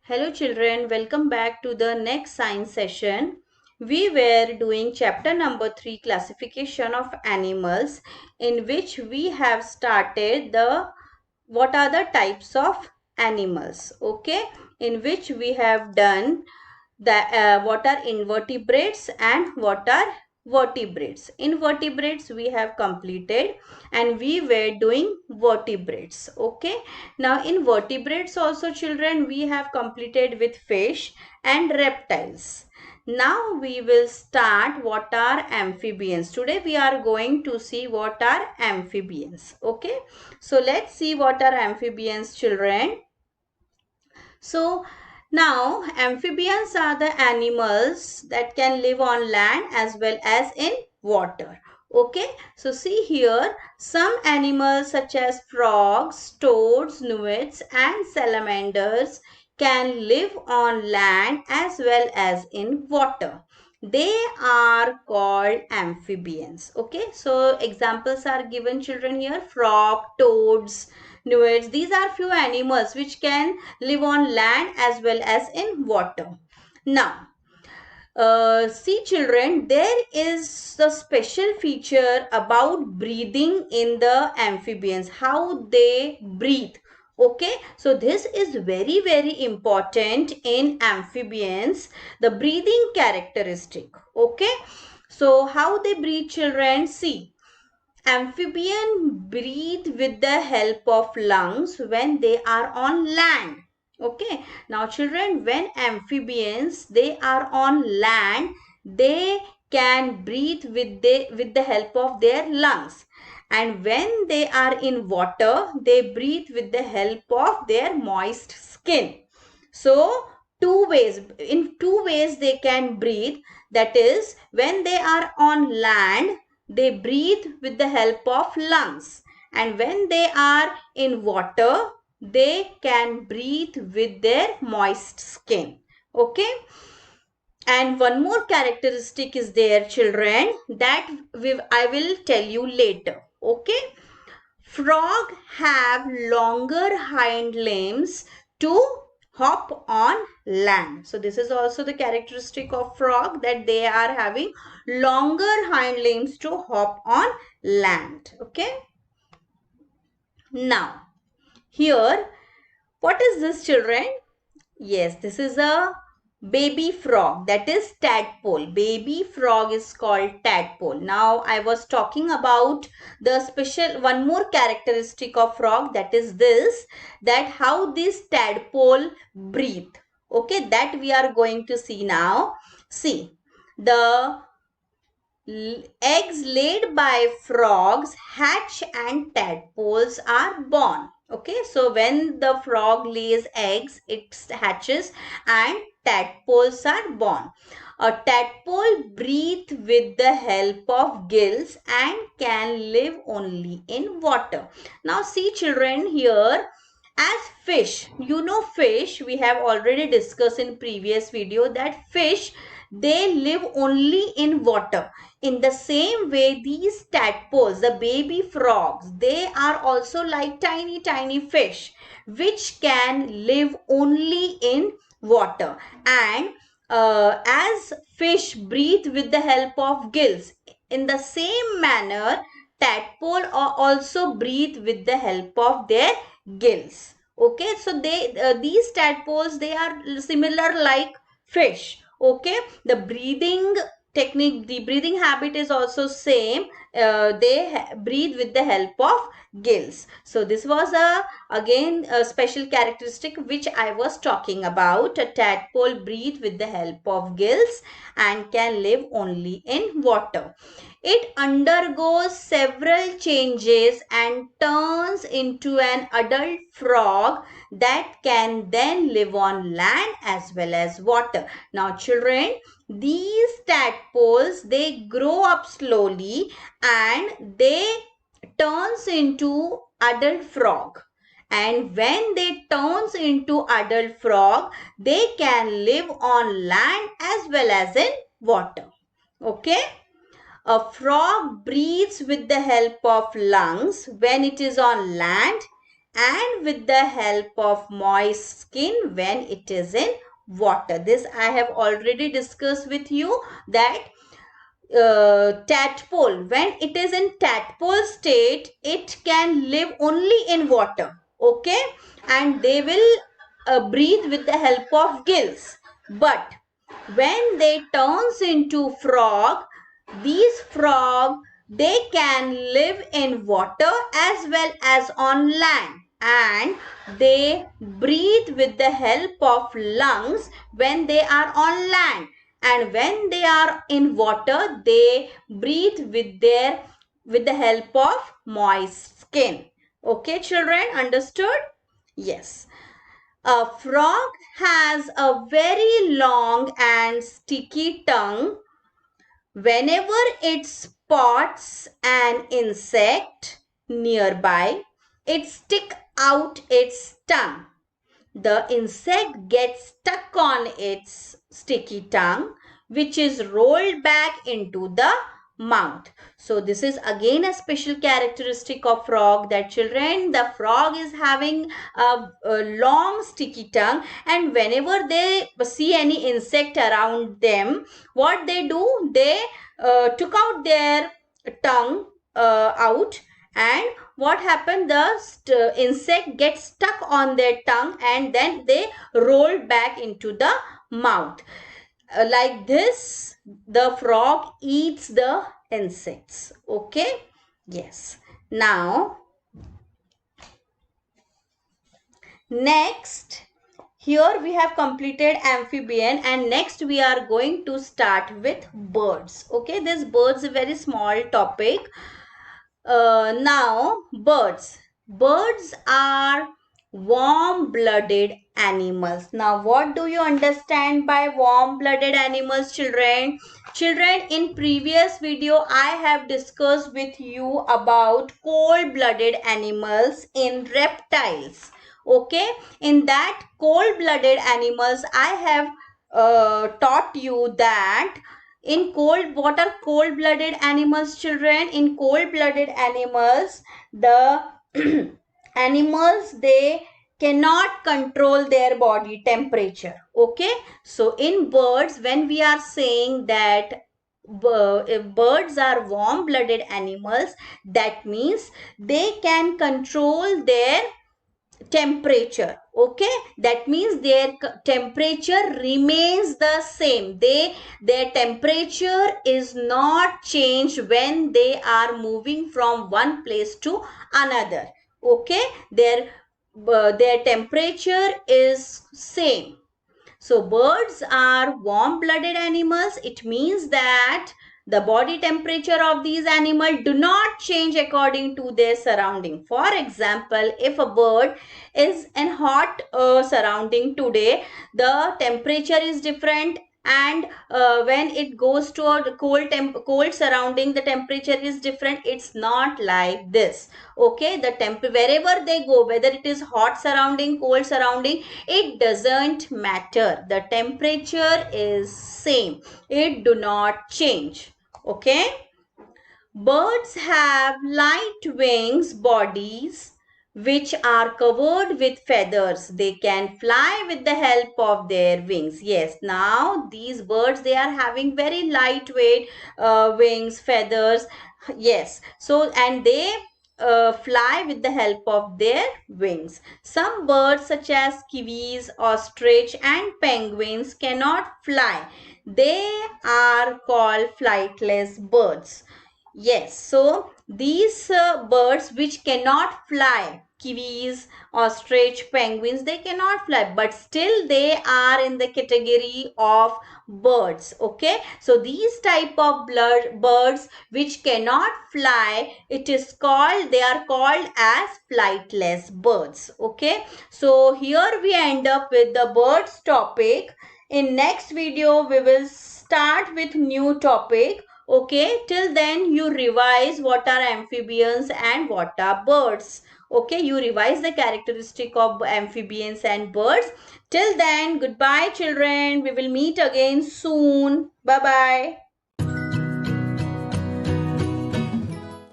Hello children, welcome back to the next science session. We were doing chapter number 3, classification of animals, in which we have started the what are the types of animals, okay, in which we have done the what are invertebrates and what are vertebrates. Invertebrates we have completed and we were doing vertebrates. Okay, now in vertebrates also children we have completed with fish and reptiles. Now we will start what are amphibians. Today we are going to see what are amphibians. Okay, so let's see what are amphibians children. So now amphibians are the animals that can live on land as well as in water. Okay, so see here some animals such as frogs, toads, newts and salamanders can live on land as well as in water. They are called amphibians. Okay, so examples are given children here: frog, toads, newts. These are few animals which can live on land as well as in water. Now, see children, there is a special feature about breathing in the amphibians, how they breathe. Okay, so this is very important in amphibians, the breathing characteristic. Okay, so how they breathe children, see. Amphibian breathe with the help of lungs when they are on land. Okay, now children, when amphibians they are on land, they can breathe with the help of their lungs, and when they are in water they breathe with the help of their moist skin. So in two ways they can breathe, that is when they are on land they breathe with the help of lungs, and when they are in water they can breathe with their moist skin. Okay, and one more characteristic is there children, that I will tell you later. Okay, frog have longer hind limbs to hop on land. So this is also the characteristic of frog, that they are having longer hind limbs to hop on land. Okay, now here what is this children? Yes, this is a baby frog, that is tadpole. Baby frog is called tadpole. Now I was talking about the special one more characteristic of frog, that is this, that how this tadpole breathe. Okay, that we are going to see now. See, the eggs laid by frogs hatch and tadpoles are born. Okay, so when the frog lays eggs, it hatches and tadpoles are born. A tadpole breathes with the help of gills and can live only in water. Now see children here, as fish, you know fish, we have already discussed in previous video that fish, they live only in water. In the same way, these tadpoles, the baby frogs, they are also like tiny fish which can live only in water. And as fish breathe with the help of gills, in the same manner tadpole also breathe with the help of their gills. Okay, so these tadpoles, they are similar like fish. Okay, the breathing technique, the breathing habit is also same. They breathe with the help of gills. So this was again a special characteristic which I was talking about. A tadpole breathe with the help of gills and can live only in water. It undergoes several changes and turns into an adult frog that can then live on land as well as water. Now children, these tadpoles, they grow up slowly and they turns into adult frog. And when they turns into adult frog, they can live on land as well as in water. Okay. A frog breathes with the help of lungs when it is on land and with the help of moist skin when it is in water. This I have already discussed with you that tadpole, when it is in tadpole state, it can live only in water, okay, and they will breathe with the help of gills. But when they turns into frog, these frog, they can live in water as well as on land, and they breathe with the help of lungs when they are on land, and when they are in water they breathe with the help of moist skin. Okay children, understood? Yes. A frog has a very long and sticky tongue. Whenever it spots an insect nearby, it sticks out its tongue. The insect gets stuck on its sticky tongue, which is rolled back into the mouth. So this is again a special characteristic of frog, that children, the frog is having a long sticky tongue, and whenever they see any insect around them, what they do, they took out their tongue out, and what happened, the insect gets stuck on their tongue and then they roll back into the mouth. Like this the frog eats the insects. Okay, yes. Now next, here we have completed amphibian, and next we are going to start with birds. Okay, this birds is a very small topic. Now birds. Birds are warm-blooded animals. Now what do you understand by warm-blooded animals, children? Children, in previous video I have discussed with you about cold-blooded animals in reptiles. Okay, in that cold-blooded animals I have taught you that in cold, what are cold-blooded animals, children? In cold-blooded animals, the animals, they cannot control their body temperature. Okay, so in birds, when we are saying that if birds are warm-blooded animals, that means they can control their temperature. Okay, that means their temperature remains the same. Their temperature is not changed when they are moving from one place to another. Okay, their temperature is same. So birds are warm-blooded animals. It means that the body temperature of these animals do not change according to their surrounding. For example, if a bird is in hot surrounding today, the temperature is different, and when it goes to a cold surrounding, the temperature is different. It's not like this. Okay, the wherever they go, whether it is hot surrounding, cold surrounding, it doesn't matter. The temperature is same. It do not change. Okay. Birds have light wings bodies which are covered with feathers. They can fly with the help of their wings. Yes, now these birds, they are having very lightweight wings, feathers. Yes, so and they fly with the help of their wings. Some birds such as kiwis, ostrich and penguins cannot fly. They are called flightless birds. Yes, so these birds which cannot fly, kiwis, ostrich, penguins, they cannot fly, but still they are in the category of birds. Okay, so these type of birds which cannot fly, it is called, they are called as flightless birds. Okay, so here we end up with the birds topic. In next video we will start with new topic. Okay, till then you revise what are amphibians and what are birds. Okay, you revise the characteristic of amphibians and birds. Till then, goodbye children. We will meet again soon. Bye bye.